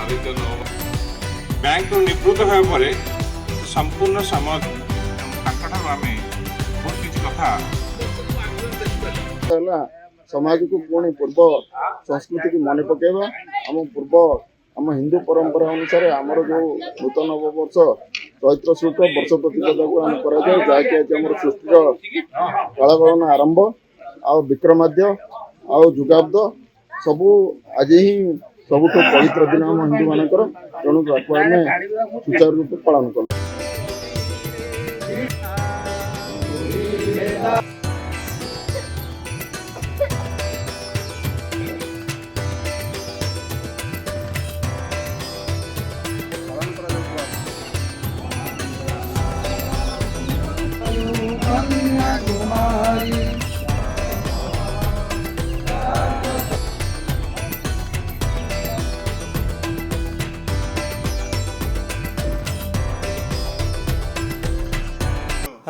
ଭାରତୀୟ ବ୍ୟାଙ୍କରୁ ନିବୃତ୍ତ ହେବା ପରେ ସମ୍ପୂର୍ଣ୍ଣ ସମୟ ତାଙ୍କଠାରୁ ଆମେ ବହୁତ କିଛି କଥା ହେଲା ସମାଜକୁ ପୁଣି ପୂର୍ବ ସଂସ୍କୃତିକୁ ମନେ ପକାଇବା। ଆମ ହିନ୍ଦୁ ପରମ୍ପରା ଅନୁସାରେ ଆମର ଯେଉଁ ନୂତନ ନବବର୍ଷ ଚୈତ୍ର ଶୁକ୍ଳ ବର୍ଷ ପ୍ରତିପଦାକୁ ଆମେ କରାଯାଏ, ଯାହାକି ଆଜି ଆମର ସୃଷ୍ଟିର କାଳଗଣନ ଆରମ୍ଭ ଆଉ ବିକ୍ରମାଦ୍ୟ ଆଉ ଯୁଗାବ୍ଦ ସବୁ ଆଜି ହିଁ ସବୁଠୁ ପବିତ୍ର ଦିନ ଆମ ହିନ୍ଦୁମାନଙ୍କର। ତେଣୁ ତାକୁ ଆମେ ସୁଚାରୁ ରୂପେ ପାଳନ କରୁ।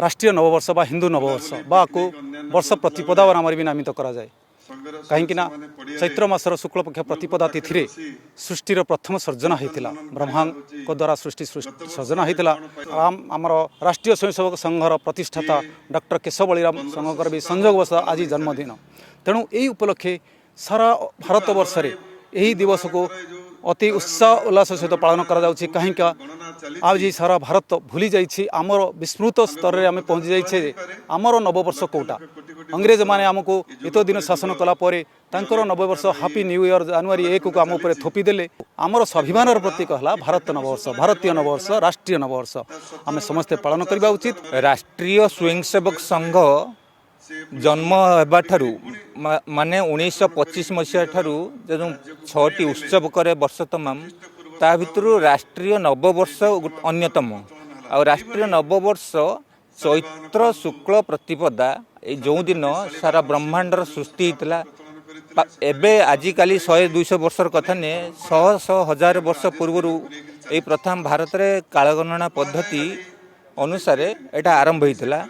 राष्ट्रीय नववर्ष बा हिंदू नववर्ष बा को वर्ष प्रतिपदा नाम भी नामित करा जाए। कहीं चैत्र मासर शुक्ल पक्ष प्रतिपदा तिथि रे सृष्टिर प्रथम सर्जना होता ब्रह्मा को द्वारा सृष्टि सर्जना होता। आमर राष्ट्रीय स्वयंसेवक संघर प्रतिष्ठाता डॉक्टर केशव बलिराम संघकर भी संयोगवश आज जन्मदिन। तेणु यही उपलक्षे सारा भारत वर्ष रे यही दिवस को अति उत्साह उल्लास सहित पालन करा जाउछि। कहीं आज सारा भारत भूली जाइछि, आमर विस्मृत स्तर में आम पहुँची जाइछे आमर नववर्ष कोटा। अंग्रेज माने आमको एत दिन शासन कला परे तांकर नववर्ष हैप्पी न्यू इयर जनवरी 1 को आम उपर थोपीदेले। आमर स्वाभिमान प्रतीक है भारत नववर्ष, भारतीय नववर्ष, राष्ट्रीय नववर्ष आम समस्ते पालन करबा उचित। राष्ट्रीय स्वयंसेवक संघ जन्म होगा ठारू माने 1925 मसीहा ठारू जो 6टी उत्सव करे वर्ष तमाम ता भितर राष्ट्रीय नववर्ष अन्यतम। आ राष्ट्रीय नववर्ष चैत्र शुक्ल प्रतिपदा जो दिन सारा ब्रह्मांडर सृष्टि होता। एबे आजिकाली 100-200 वर्षर कथा ने 100-1000 वर्ष पूर्व ये प्रथम भारत में कालगणना पद्धति अनुसार एटा आरंभ होता।